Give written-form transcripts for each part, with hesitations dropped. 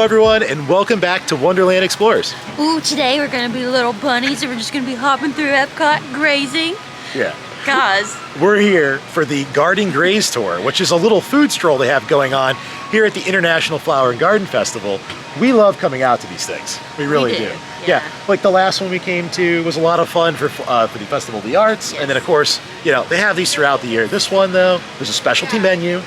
Hello everyone, and welcome back to Wonderland Explorers. Ooh, today we're gonna be little bunnies and we're just gonna be hopping through EPCOT grazing. Yeah. Cause we're here for the Garden Graze Tour, which is a little food stroll they have going on here at the International Flower and Garden Festival. We love coming out to these things. We really do. Yeah, like the last one we came to was a lot of fun for the Festival of the Arts. Yes. And then of course, you know, they have these throughout the year. This one though, there's a specialty menu.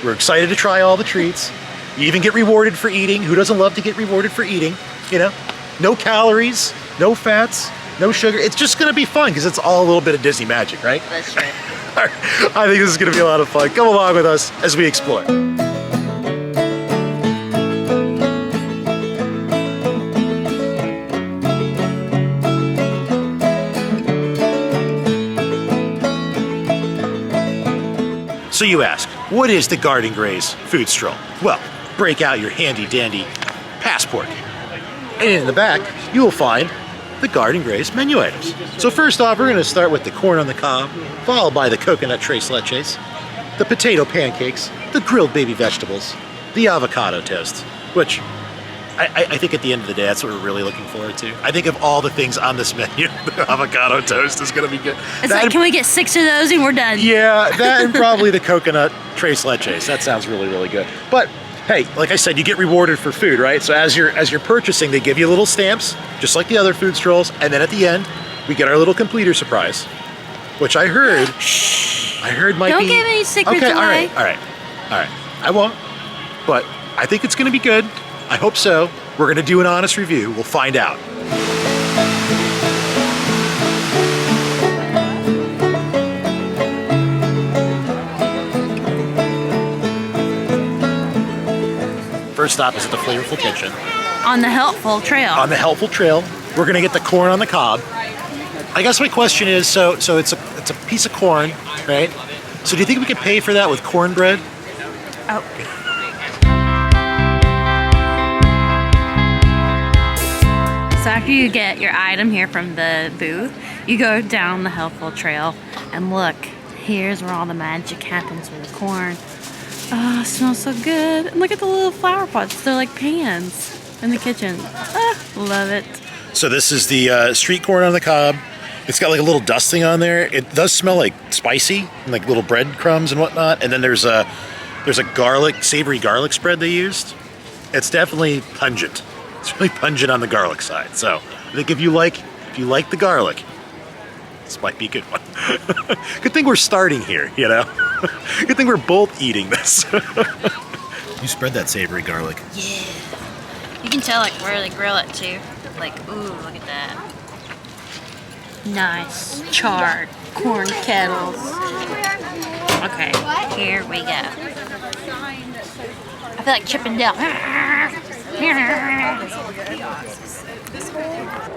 We're excited to try all the treats. You even get rewarded for eating. Who doesn't love to get rewarded for eating? You know, no calories, no fats, no sugar. It's just gonna be fun because it's all a little bit of Disney magic, right? That's right. I think this is gonna be a lot of fun. Come along with us as we explore. So you ask, what is the Garden Graze Food Stroll? Well, break out your handy dandy passport. And in the back, you will find the Garden Graze menu items. So first off, we're gonna start with the corn on the cob, followed by the coconut tres leches, the potato pancakes, the grilled baby vegetables, the avocado toast, which I think at the end of the day, that's what we're really looking forward to. I think of all the things on this menu, the avocado toast is gonna be good. It's like, can we get 6 of those and we're done? Yeah, that and probably the coconut tres leches. That sounds really, really good. But hey, like I said, you get rewarded for food, right? So as you're purchasing, they give you little stamps, just like the other food strolls, and then at the end, we get our little completer surprise, which I heard might Don't be... give any secrets okay, away. all right. I won't, but I think it's gonna be good. I hope so. We're gonna do an honest review. We'll find out. First stop is at the Flavorful Kitchen. On the Helpful Trail. On the Helpful Trail. We're gonna get the corn on the cob. I guess my question is, so it's a piece of corn, right? So do you think we could pay for that with cornbread? Oh. So after you get your item here from the booth, you go down the Helpful Trail and look, here's where all the magic happens with the corn. Oh, it smells so good. And look at the little flower pots. They're like pans in the kitchen. Ah, love it. So this is the street corn on the cob. It's got like a little dusting on there. It does smell like spicy, and like little breadcrumbs and whatnot. And then there's a savory garlic spread they used. It's definitely pungent. It's really pungent on the garlic side. So I think if you like the garlic, this might be a good one. Good thing we're starting here, you know? Good thing we're both eating this. You spread that savory garlic. Yeah. You can tell like where they grill it too. Like, ooh, look at that. Nice charred corn kettles. Okay, here we go. I feel like Chippendale.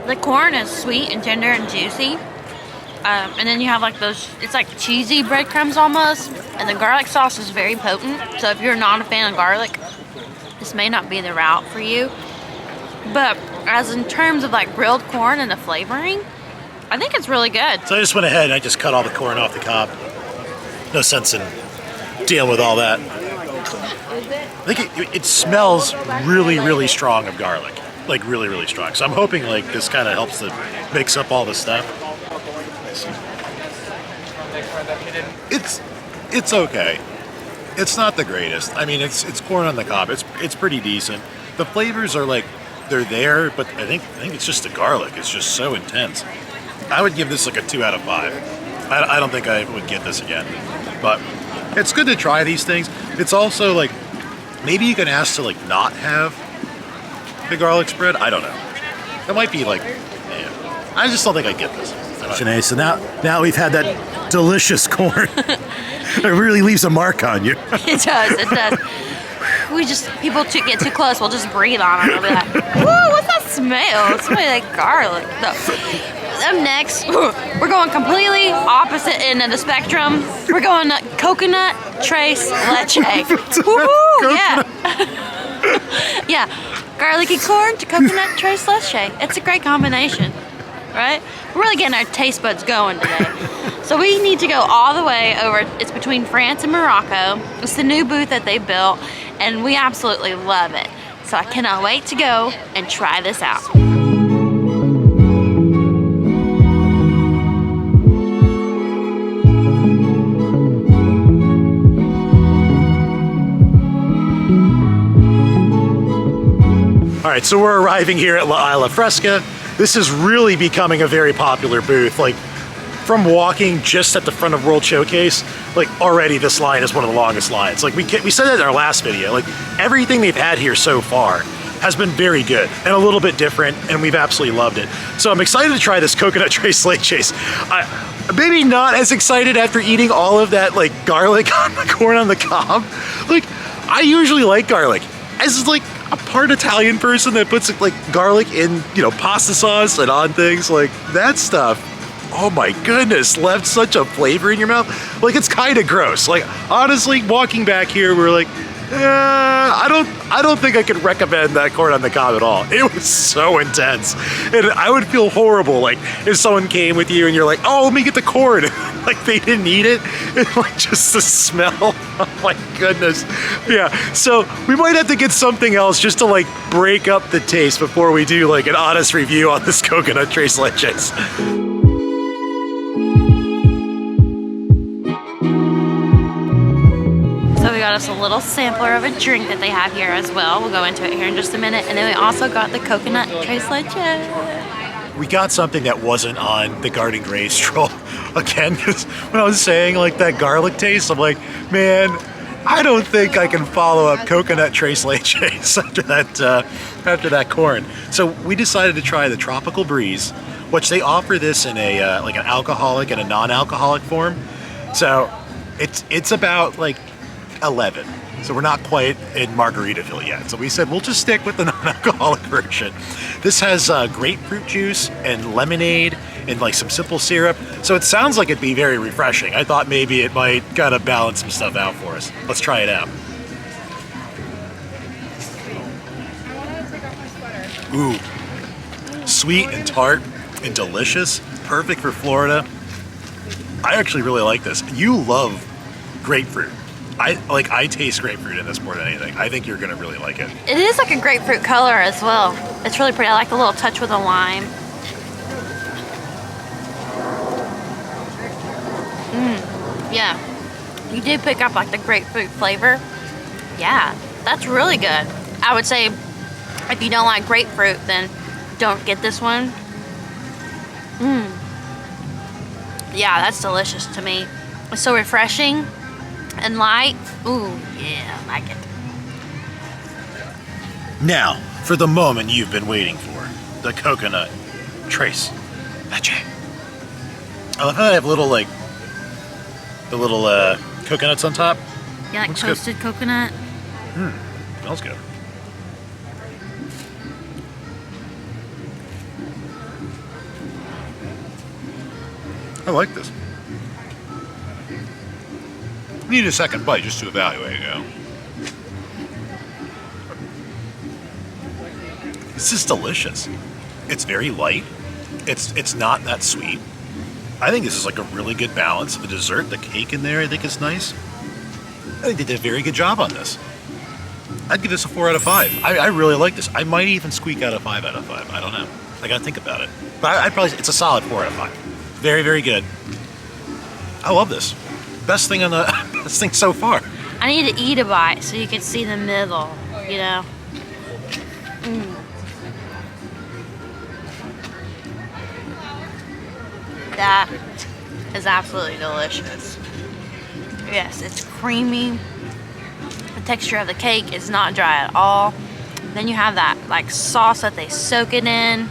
The corn is sweet and tender and juicy. And then you have like those, it's like cheesy breadcrumbs almost. And the garlic sauce is very potent. So if you're not a fan of garlic, this may not be the route for you. But as in terms of like grilled corn and the flavoring, I think it's really good. So I just went ahead and I just cut all the corn off the cob. No sense in dealing with all that. I think it smells really, really strong of garlic. Like really, really strong. So I'm hoping like this kind of helps to mix up all the stuff. It's okay. It's not the greatest. I mean, it's corn on the cob. It's pretty decent. The flavors are like, they're there, but I think it's just the garlic. It's just so intense. I would give this like a 2 out of 5. I don't think I would get this again. But it's good to try these things. It's also like, maybe you can ask to like not have the garlic spread. I don't know. It might be like, yeah. I just don't think I'd get this. Shanae, so now we've had that delicious corn. It really leaves a mark on you. It does. People get too close, we'll just breathe on them. We'll be like, whoa, what's that smell? It smells like garlic. No. Up next, we're going completely opposite end of the spectrum. We're going coconut tres leche. Woohoo! Yeah. Yeah. Garlicky corn to coconut tres leche. It's a great combination, right? We're really getting our taste buds going today. So we need to go all the way over. It's between France and Morocco. It's the new booth that they built, and we absolutely love it. So I cannot wait to go and try this out. All right, so we're arriving here at Isla Fresca. This is really becoming a very popular booth. Like, from walking just at the front of World Showcase, like already this line is one of the longest lines. Like we said that in our last video, like everything they've had here so far has been very good and a little bit different, and we've absolutely loved it. So I'm excited to try this coconut tres leches. Maybe not as excited after eating all of that like garlic on the corn on the cob. Like, I usually like garlic. As like a part Italian person that puts like garlic in, you know, pasta sauce and on things, like that stuff, oh my goodness, left such a flavor in your mouth. Like, it's kind of gross. Like, honestly, walking back here, we're like, I don't think I could recommend that corn on the cob at all. It was so intense. And I would feel horrible, like, if someone came with you and you're like, oh, let me get the corn. Like, they didn't eat it. And, like, just the smell. Oh my goodness. Yeah, so we might have to get something else just to, like, break up the taste before we do, like, an honest review on this coconut tres leches. So we got us a little sampler of a drink that they have here as well. We'll go into it here in just a minute. And then we also got the coconut tres leches. We got something that wasn't on the Garden Graze Stroll. Again, because when I was saying like that garlic taste, I'm like, man, I don't think I can follow up coconut tres leches after that corn. So we decided to try the Tropical Breeze, which they offer this in a like an alcoholic and a non-alcoholic form. So it's about like 11. So we're not quite in Margaritaville yet. So we said we'll just stick with the non-alcoholic version. This has grapefruit juice and lemonade and like some simple syrup. So it sounds like it'd be very refreshing. I thought maybe it might kind of balance some stuff out for us. Let's try it out. Ooh, sweet and tart and delicious. Perfect for Florida. I actually really like this. You love grapefruit. I taste grapefruit in this more than anything. I think you're gonna really like it. It is like a grapefruit color as well. It's really pretty. I like the little touch with the lime. Yeah. You do pick up like the grapefruit flavor. Yeah, that's really good. I would say if you don't like grapefruit, then don't get this one. Yeah, that's delicious to me. It's so refreshing and light. Ooh, yeah, I like it. Now, for the moment you've been waiting for, the coconut tres leche. I love how they have little, like, the little coconuts on top. Yeah, like looks toasted coconut. Smells good. I like this. Need a second bite just to evaluate, you know. This is delicious. It's very light. It's not that sweet. I think this is like a really good balance. The dessert, the cake in there, I think is nice. I think they did a very good job on this. I'd give this a 4 out of 5. I really like this. I might even squeak out a 5 out of 5. I don't know. I gotta think about it. But I'd probably, it's a solid 4 out of 5. Very, very good. I love this. Best thing on the best thing so far. I need to eat a bite so you can see the middle, you know. That is absolutely delicious. Yes, it's creamy. The texture of the cake is not dry at all. Then you have that like sauce that they soak it in.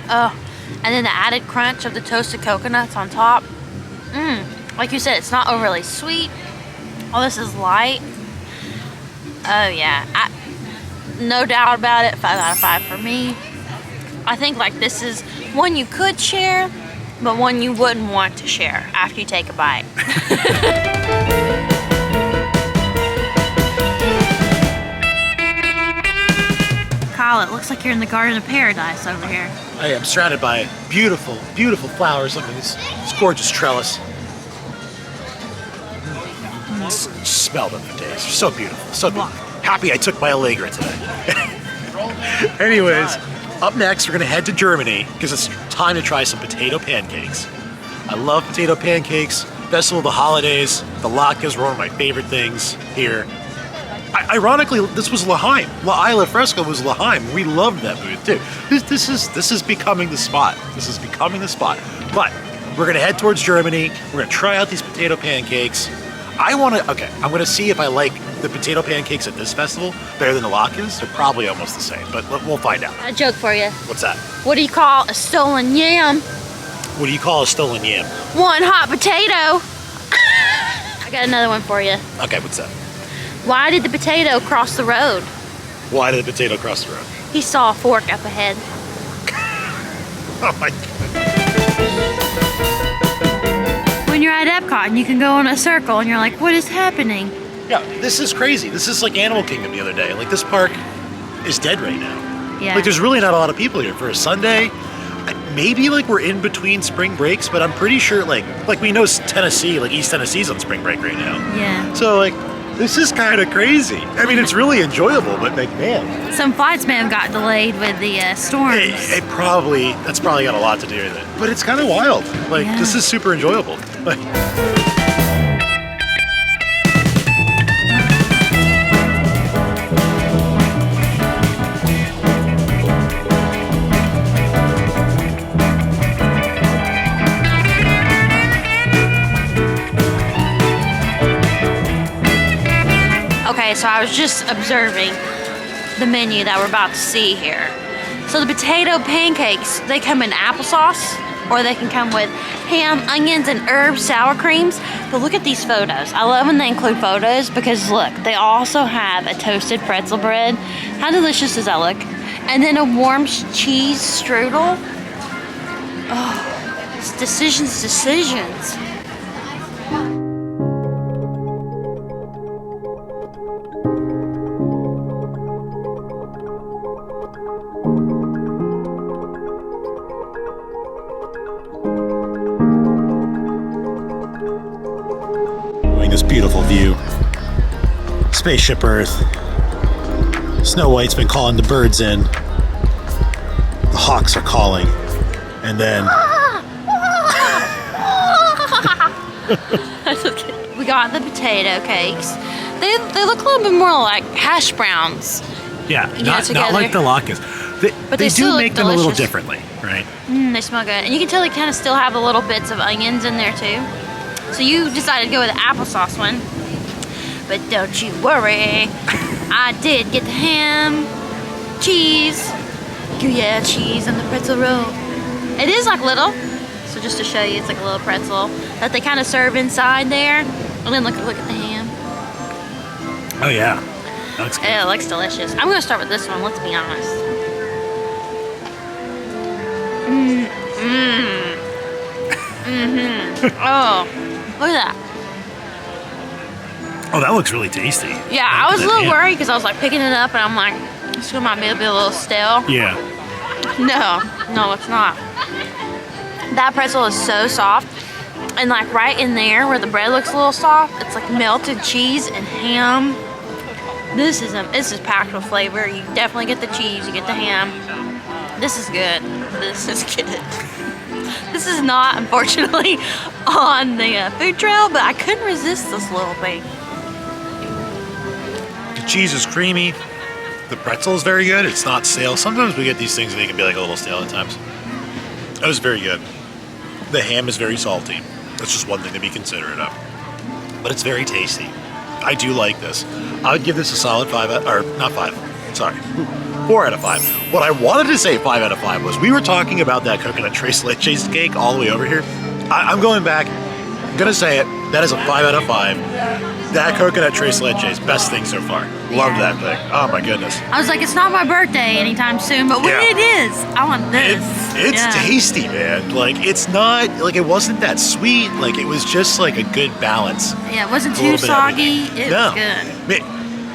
Oh, and then the added crunch of the toasted coconuts on top. Like you said, it's not overly sweet. Oh, this is light. Oh yeah, no doubt about it, 5 out of 5 for me. I think like this is one you could share, but one you wouldn't want to share after you take a bite. Kyle, it looks like you're in the Garden of Paradise over here. I am surrounded by beautiful, beautiful flowers. Look at this gorgeous trellis. Smell them for days. So beautiful, so beautiful. Happy I took my Allegra today. Anyways, up next, we're gonna head to Germany because it's time to try some potato pancakes. I love potato pancakes. Festival of the holidays. The latkes were one of my favorite things here. Ironically, this was Laheim. Isla Fresca was Laheim. We loved that booth too. This is becoming the spot. This is becoming the spot. But we're gonna head towards Germany. We're gonna try out these potato pancakes. I'm gonna see if I like the potato pancakes at this festival better than the latkes. They're probably almost the same, but we'll find out. A joke for you. What's that? What do you call a stolen yam? What do you call a stolen yam? One hot potato. I got another one for you. Okay, what's that? Why did the potato cross the road? Why did the potato cross the road? He saw a fork up ahead. Oh my God. When you're at EPCOT and you can go in a circle and you're like, what is happening? Yeah, this is crazy. This is like Animal Kingdom the other day. Like, this park is dead right now. Yeah. Like, there's really not a lot of people here for a Sunday. Maybe like we're in between spring breaks, but I'm pretty sure like we know Tennessee, like East Tennessee's on spring break right now. Yeah. So like, this is kind of crazy. I mean, it's really enjoyable, but like, man. Some flights may have got delayed with the storms. That's probably got a lot to do with it. But it's kind of wild. Like, Yeah. This is super enjoyable. Like, Okay, so I was just observing the menu that we're about to see here. So the potato pancakes, they come in applesauce, or they can come with ham, onions, and herb sour creams. But look at these photos. I love when they include photos because look, they also have a toasted pretzel bread. How delicious does that look? And then a warm cheese strudel. Oh, it's decisions. this beautiful view. Spaceship Earth. Snow White's been calling the birds in. The hawks are calling. And then... We got the potato cakes. They look a little bit more like hash browns. Yeah, not together. like the latkes. But They still do look make them a little delicious. differently, right? They smell good. And you can tell they kind of still have the little bits of onions in there too. So you decided to go with the applesauce one. But don't you worry. I did get the ham, cheese. Gruyere cheese on the pretzel roll. It is like little. So just to show you, it's like a little pretzel that they kind of serve inside there. And then look at the ham. Oh yeah, that looks good. It looks delicious. I'm gonna start with this one, let's be honest. Oh, look at that. Oh, that looks really tasty. Yeah, I was a little worried because I was like picking it up and I'm like, this one might be a little stale. Yeah. No, it's not. That pretzel is so soft. And like right in there where the bread looks a little soft, it's like melted cheese and ham. This is packed with flavor. You definitely get the cheese, you get the ham. This is good. This is good. This is not, unfortunately, on the food trail, but I couldn't resist this little thing. The cheese is creamy. The pretzel is very good. It's not stale. Sometimes we get these things and they can be like a little stale at times. That was very good. The ham is very salty. That's just one thing to be considerate of. But it's very tasty. I do like this. I would give this a solid 4 out of 5. What I wanted to say 5 out of 5 was we were talking about that coconut tres leches cake all the way over here. I'm going back. I'm going to say it. That is a 5 out of 5. That coconut tres leches, best thing so far. Loved that thing. Oh my goodness. I was like, it's not my birthday anytime soon, but when it is, I want this. It's tasty, man. Like, it's not, like, it wasn't that sweet. Like, it was just like a good balance. Yeah, it wasn't A little too bit of soggy. everything. It was good.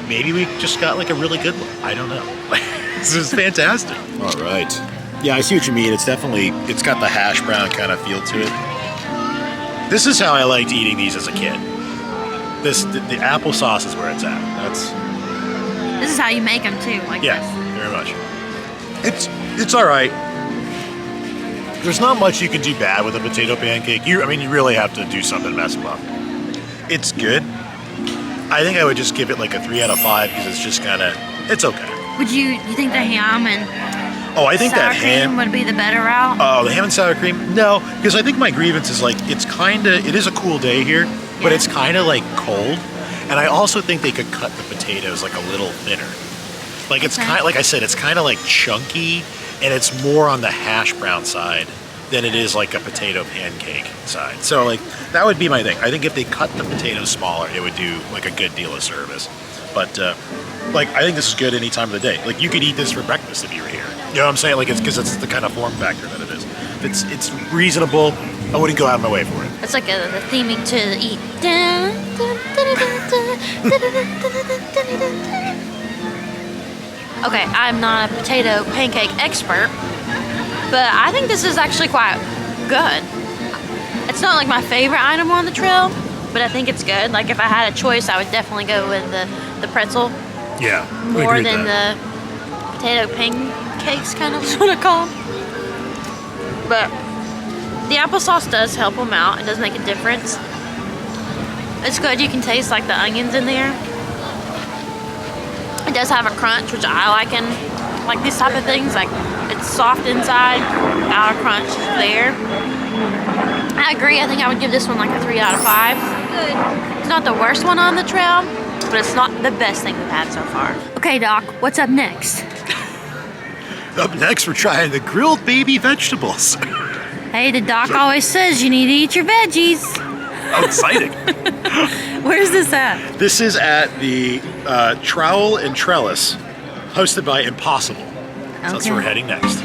Maybe we just got like a really good one. I don't know. This is fantastic. All right. Yeah, I see what you mean. It's got the hash brown kind of feel to it. This is how I liked eating these as a kid. The applesauce is where it's at. This is how you make them too, like Yeah, this. very much. It's all right. There's not much you can do bad with a potato pancake. You really have to do something to mess them up. It's good. I think I would just give it like a 3 out of 5 because it's just kind of, it's okay. Would you think the ham and I think sour that ham cream would be the better route? Oh, the ham and sour cream? No, because I think my grievance is like, it is a cool day here, but it's kind of like cold. And I also think they could cut the potatoes like a little thinner. Like it's kind of, like I said, it's kind of like chunky, and it's more on the hash brown side than it is like a potato pancake side. So like that would be my thing. I think if they cut the potatoes smaller, it would do like a good deal of service. But like I think this is good any time of the day. Like you could eat this for breakfast if you were here. You know what I'm saying? Like it's because it's the kind of form factor that it is. It's reasonable. I wouldn't go out of my way for it. It's like the theming to eat. Okay, I'm not a potato pancake expert, but I think this is actually quite good. It's not like my favorite item on the trail, but I think it's good. Like if I had a choice, I would definitely go with the pretzel. Yeah, more than the potato pancakes, kind of is what I call them. But the applesauce does help them out. It does make a difference. It's good. You can taste like the onions in there. It does have a crunch, which I like in like these type of things. Like it's soft inside, outer crunch is there. I agree. I think I would give this one like a 3 out of 5. It's not the worst one on the trail, but it's not the best thing we've had so far. Okay, Doc, what's up next? Up next, we're trying the grilled baby vegetables. Hey, the doc always says you need to eat your veggies. How exciting. Where's this at? This is at the Trowel and Trellis, hosted by Impossible. So that's where we're heading next.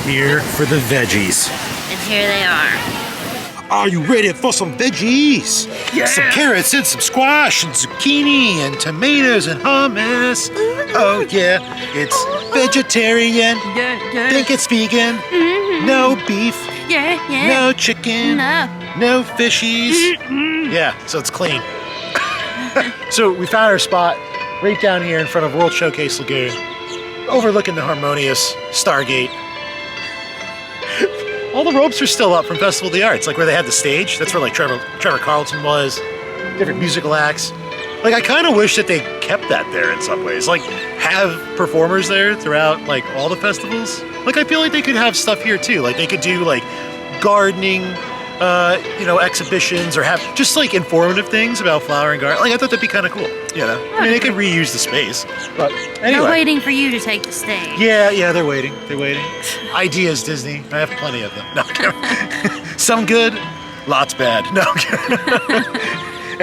Here for the veggies. And here they are. Are you ready for some veggies? Yeah. Some carrots and some squash and zucchini and tomatoes and hummus. Oh yeah, it's vegetarian. Yeah. Think it's vegan. Mm-hmm. No beef. Yeah. No chicken. No fishies. Mm-hmm. Yeah, so it's clean. So we found our spot right down here in front of World Showcase Lagoon, overlooking the harmonious Stargate. All the ropes are still up from Festival of the Arts, like where they had the stage. That's where like Trevor Carlton was, different musical acts. Like I kind of wish that they kept that there in some ways. Like have performers there throughout like all the festivals. Like I feel like they could have stuff here too. Like they could do like gardening, exhibitions or have just like informative things about flower and garden. Like I thought that'd be kind of cool. You know, I mean they could reuse the space. But anyway. They're waiting for you to take the stage. Yeah, they're waiting. Ideas, Disney. I have plenty of them. No, some good, lots bad. No.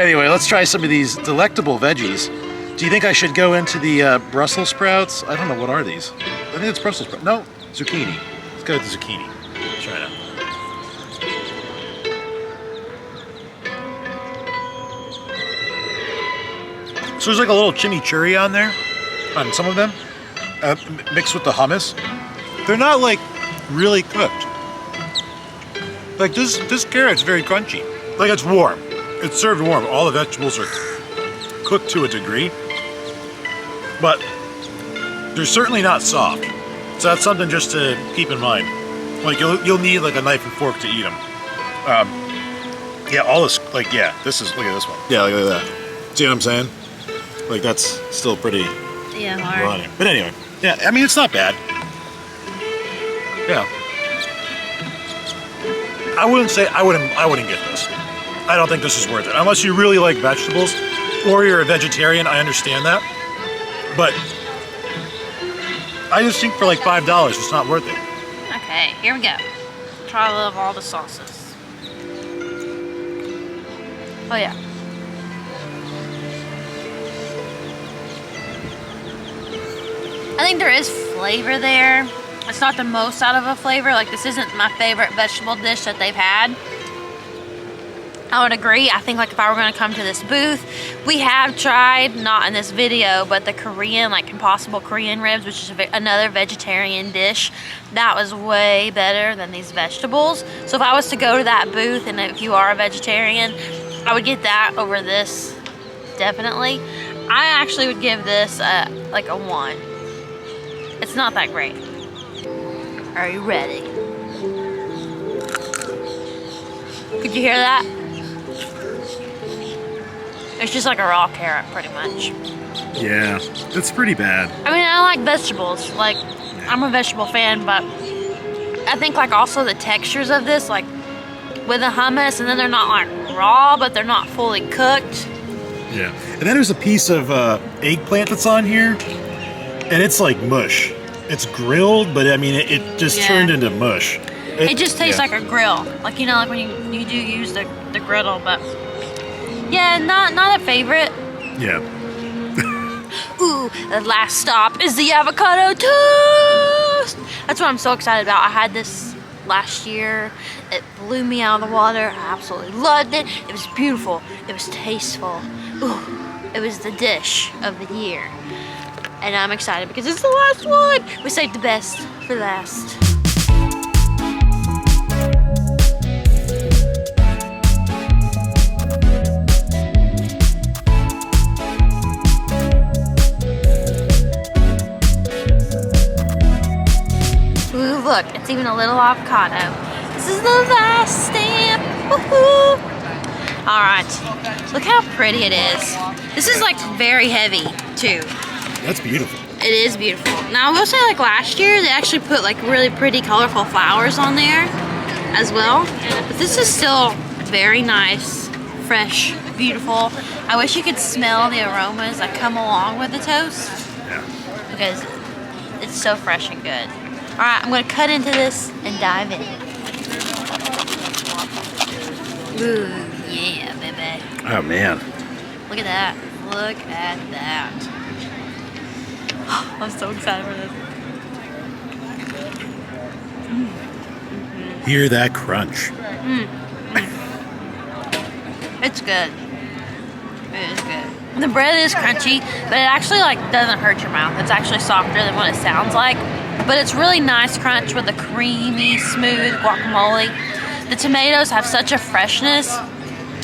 Anyway, let's try some of these delectable veggies. Do you think I should go into the Brussels sprouts? I don't know, what are these? I think it's Brussels sprouts. No, zucchini. Let's go with the zucchini. Let's try it out. So there's like a little chimichurri on there, on some of them, mixed with the hummus. They're not like really cooked. Like this carrot's very crunchy. Like it's warm. It's served warm. All the vegetables are cooked to a degree, but they're certainly not soft. So that's something just to keep in mind. Like you'll need like a knife and fork to eat them. Yeah, all this, like, yeah, this is, look at this one. Yeah, look at that. See what I'm saying? Like that's still pretty hard. runny. But anyway, yeah, I mean, it's not bad. Yeah. I wouldn't get this. I don't think this is worth it. Unless you really like vegetables or you're a vegetarian, I understand that. But I just think for like $5, it's not worth it. Okay, here we go. Try a little of all the sauces. Oh yeah. I think there is flavor there. It's not the most out of a flavor. Like this isn't my favorite vegetable dish that they've had. I would agree. I think like if I were going to come to this booth, we have tried, not in this video, but the Korean, like Impossible Korean ribs, which is another vegetarian dish. That was way better than these vegetables. So if I was to go to that booth, and if you are a vegetarian, I would get that over this, definitely. I actually would give this like a 1. It's not that great. Are you ready? Could you hear that? It's just like a raw carrot, pretty much. Yeah, that's pretty bad. I mean, I like vegetables. Like, I'm a vegetable fan, but I think like also the textures of this, like with the hummus, and then they're not like raw, but they're not fully cooked. Yeah, and then there's a piece of eggplant that's on here, and it's like mush. It's grilled, but I mean, it just turned into mush. It just tastes like a grill. Like, you know, like when you do use the griddle, but yeah, not a favorite. Yeah. Ooh, the last stop is the avocado toast. That's what I'm so excited about. I had this last year. It blew me out of the water. I absolutely loved it. It was beautiful. It was tasteful. Ooh, it was the dish of the year. And I'm excited because it's the last one. We saved the best for last. Ooh, look, it's even a little avocado. This is the last stamp. Woohoo! All right, look how pretty it is. This is like very heavy too. That's beautiful. It is beautiful. Now I will say, like last year, they actually put like really pretty colorful flowers on there as well. But this is still very nice, fresh, beautiful. I wish you could smell the aromas that come along with the toast. Yeah. Because it's so fresh and good. All right, I'm gonna cut into this and dive in. Ooh, yeah, baby. Oh man. Look at that. Look at that. I'm so excited for this. Hear that crunch. It's good. It is good. The bread is crunchy, but it actually like doesn't hurt your mouth. It's actually softer than what it sounds like. But it's really nice crunch with the creamy, smooth guacamole. The tomatoes have such a freshness,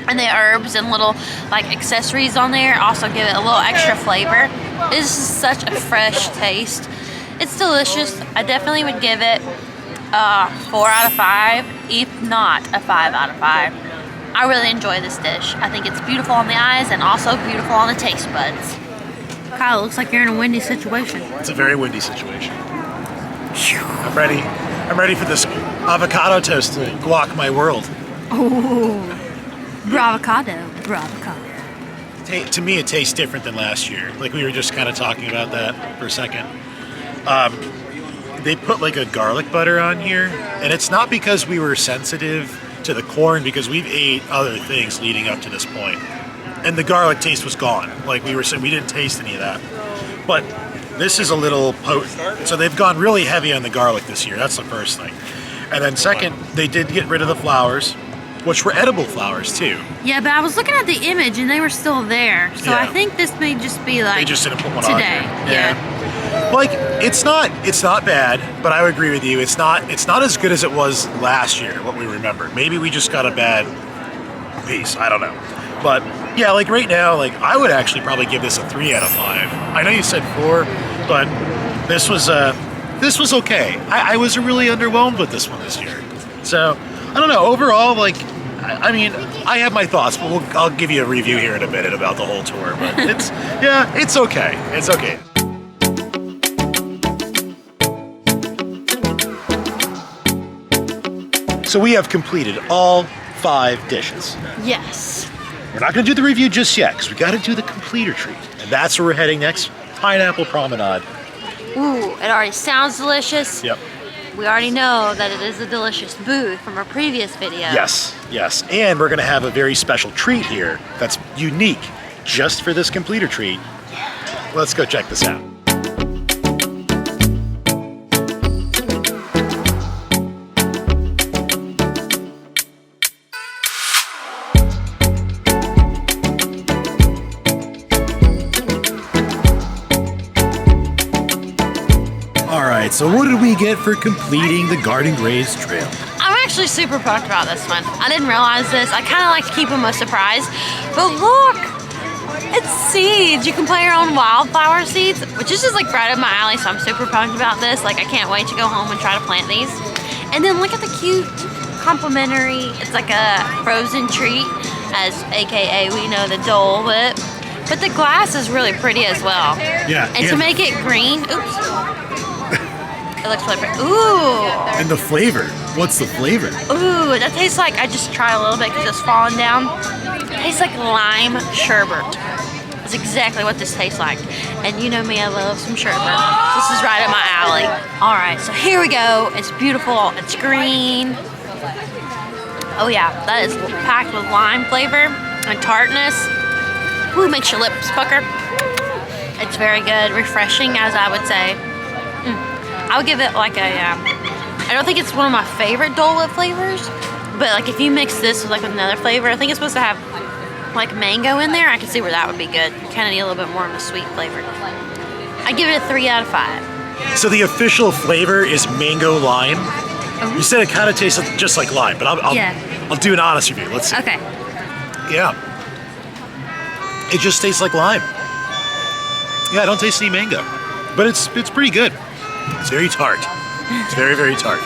and the herbs and little like accessories on there also give it a little extra flavor. It's such a fresh taste. It's delicious. I definitely would give it 4 out of 5, if not a 5 out of 5. I really enjoy this dish. I think it's beautiful on the eyes and also beautiful on the taste buds. Kyle, it looks like you're in a windy situation. It's a very windy situation. I'm ready. I'm ready for this avocado toast to guac my world. Ooh, bravocado. To me, it tastes different than last year. Like we were just kind of talking about that for a second. They put like a garlic butter on here, and it's not because we were sensitive to the corn, because we've ate other things leading up to this point, and the garlic taste was gone. Like we were saying, we didn't taste any of that. But this is a little potent, so they've gone really heavy on the garlic this year. That's the first thing. And then second, they did get rid of the flowers, which were edible flowers too. Yeah, but I was looking at the image and they were still there. So Yeah. I think this may just be like They just didn't put one today. on here. Yeah. Like, it's not bad, but I would agree with you. It's not as good as it was last year, what we remember. Maybe we just got a bad piece. I don't know. But yeah, like right now, like I would actually probably give this a 3 out of 5. I know you said 4, but this was okay. I was really underwhelmed with this one this year. So I don't know. Overall, like, I mean, I have my thoughts, but I'll give you a review here in a minute about the whole tour. But it's okay. It's okay. So we have completed all 5 dishes. Yes. We're not going to do the review just yet because we got to do the completer treat. And that's where we're heading next, Pineapple Promenade. Ooh, it already sounds delicious. Yep. We already know that it is a delicious booth from our previous video. Yes. And we're going to have a very special treat here that's unique just for this completer treat. Let's go check this out. So what did we get for completing the Garden Graze Trail? I'm actually super pumped about this one. I didn't realize this. I kind of like to keep them a surprise. But look, it's seeds. You can plant your own wildflower seeds, which is just like right up my alley. So I'm super pumped about this. Like I can't wait to go home and try to plant these. And then look at the cute complimentary. It's like a frozen treat, as AKA we know the Dole Whip. But the glass is really pretty as well. Yeah. And to make it green, oops. It looks really pretty. Ooh. And the flavor. What's the flavor? Ooh, that tastes like, I just tried a little bit because it's falling down. It tastes like lime sherbet. That's exactly what this tastes like. And you know me, I love some sherbet. This is right up my alley. All right, so here we go. It's beautiful. It's green. Oh yeah, that is packed with lime flavor and tartness. Ooh, makes your lips pucker. It's very good, refreshing, as I would say. I would give it like a, I don't think it's one of my favorite Dole Whip flavors, but like if you mix this with like another flavor, I think it's supposed to have like mango in there. I can see where that would be good. You kind of need a little bit more of a sweet flavor. I give it a 3 out of 5. So the official flavor is mango lime. Oh. You said it kind of tastes just like lime, but I'll do an honest review. Let's see. Okay. Yeah. It just tastes like lime. Yeah, I don't taste any mango, but it's pretty good. It's very tart. It's very, very tart.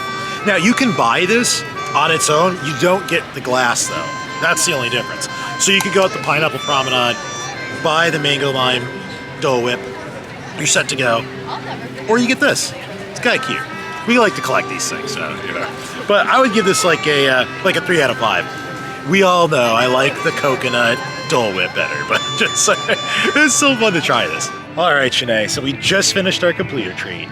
Now, you can buy this on its own. You don't get the glass, though. That's the only difference. So you could go at the Pineapple Promenade, buy the Mango Lime Dole Whip. You're set to go. Or you get this. It's kind of cute. We like to collect these things, so, you know. But I would give this like a 3 out of 5. We all know I like the coconut Dole Whip better, but just it's so fun to try this. All right, Shanae, so we just finished our completer treat.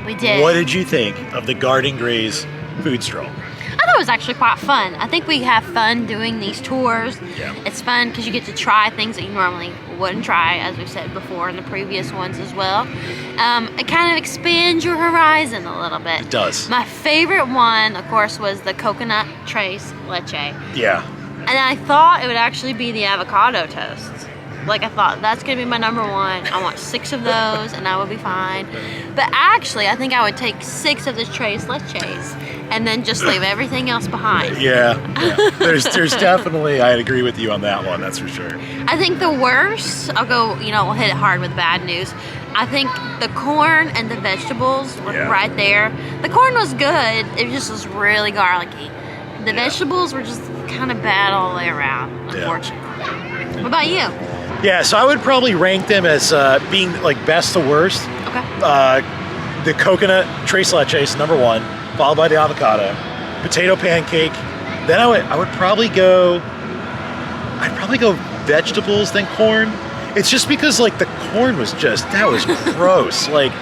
We did. What did you think of the Garden Graze Food Stroll? I thought it was actually quite fun. I think we have fun doing these tours. Yeah. It's fun because you get to try things that you normally wouldn't try, as we said before in the previous ones as well. It kind of expands your horizon a little bit. It does. My favorite one, of course, was the coconut tres leche. Yeah. And I thought it would actually be the avocado toasts. Like I thought, that's gonna be my number 1. I want 6 of those and I will be fine. But actually, I think I would take 6 of the tres leches and then just leave everything else behind. Yeah. There's definitely, I'd agree with you on that one, that's for sure. I think the worst, I'll go, we'll hit it hard with bad news. I think the corn and the vegetables were right there. The corn was good, it just was really garlicky. The vegetables were just kind of bad all the way around, unfortunately. What about you? Yeah, so I would probably rank them as being like best to worst. Okay. The coconut tres leches, number 1, followed by the avocado, potato pancake. Then I would probably go. I'd probably go vegetables, then corn. It's just because like the corn was just gross. Like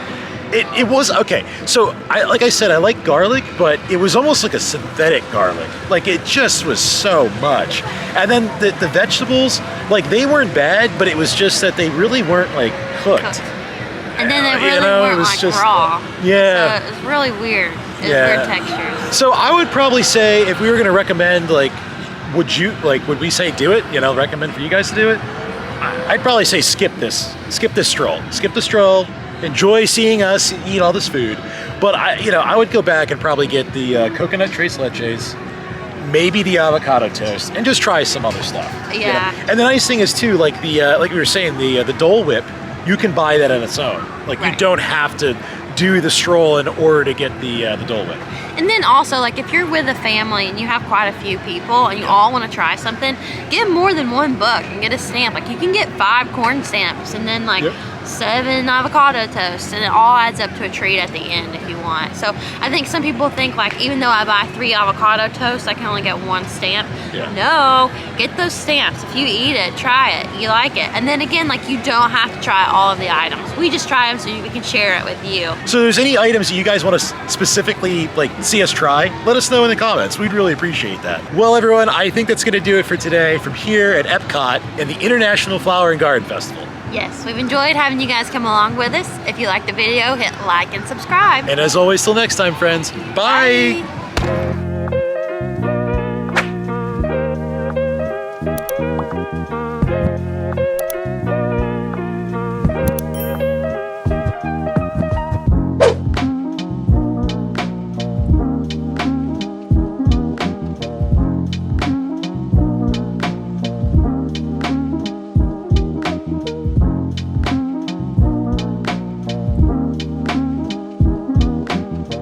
it was okay. So like I said, I like garlic, but it was almost like a synthetic garlic. Like it just was so much. And then the vegetables, like they weren't bad, but it was just that they really weren't like cooked. And then they really weren't like just, raw. Yeah. So it's really weird. It's weird textures. So I would probably say if we were gonna recommend, like, would we say do it? Recommend for you guys to do it? I'd probably say skip this stroll. Skip the stroll. enjoy seeing us eat all this food. But I would go back and probably get the coconut tres leches, maybe the avocado toast, and just try some other stuff. Yeah. And the nice thing is too, like like we were saying, the Dole Whip, you can buy that on its own. Like you don't have to do the stroll in order to get the Dole Whip. And then also, like, if you're with a family and you have quite a few people and you all want to try something, get more than $1 and get a stamp. Like, you can get 5 corn stamps and then, like, 7 avocado toasts, and it all adds up to a treat at the end if you want. So I think some people think, like, even though I buy 3 avocado toasts, I can only get 1 stamp. No, get those stamps. If you eat it, try it, you like it. And then again, like, you don't have to try all of the items. We just try them so we can share it with you. So if there's any items that you guys want to specifically, like, see us try, let us know in the comments. We'd really appreciate that. Well, everyone, I think that's going to do it for today from here at EPCOT and the International Flower and Garden Festival. Yes, we've enjoyed having you guys come along with us. If you liked the video, hit like and subscribe. And as always, till next time, friends. Bye. Bye.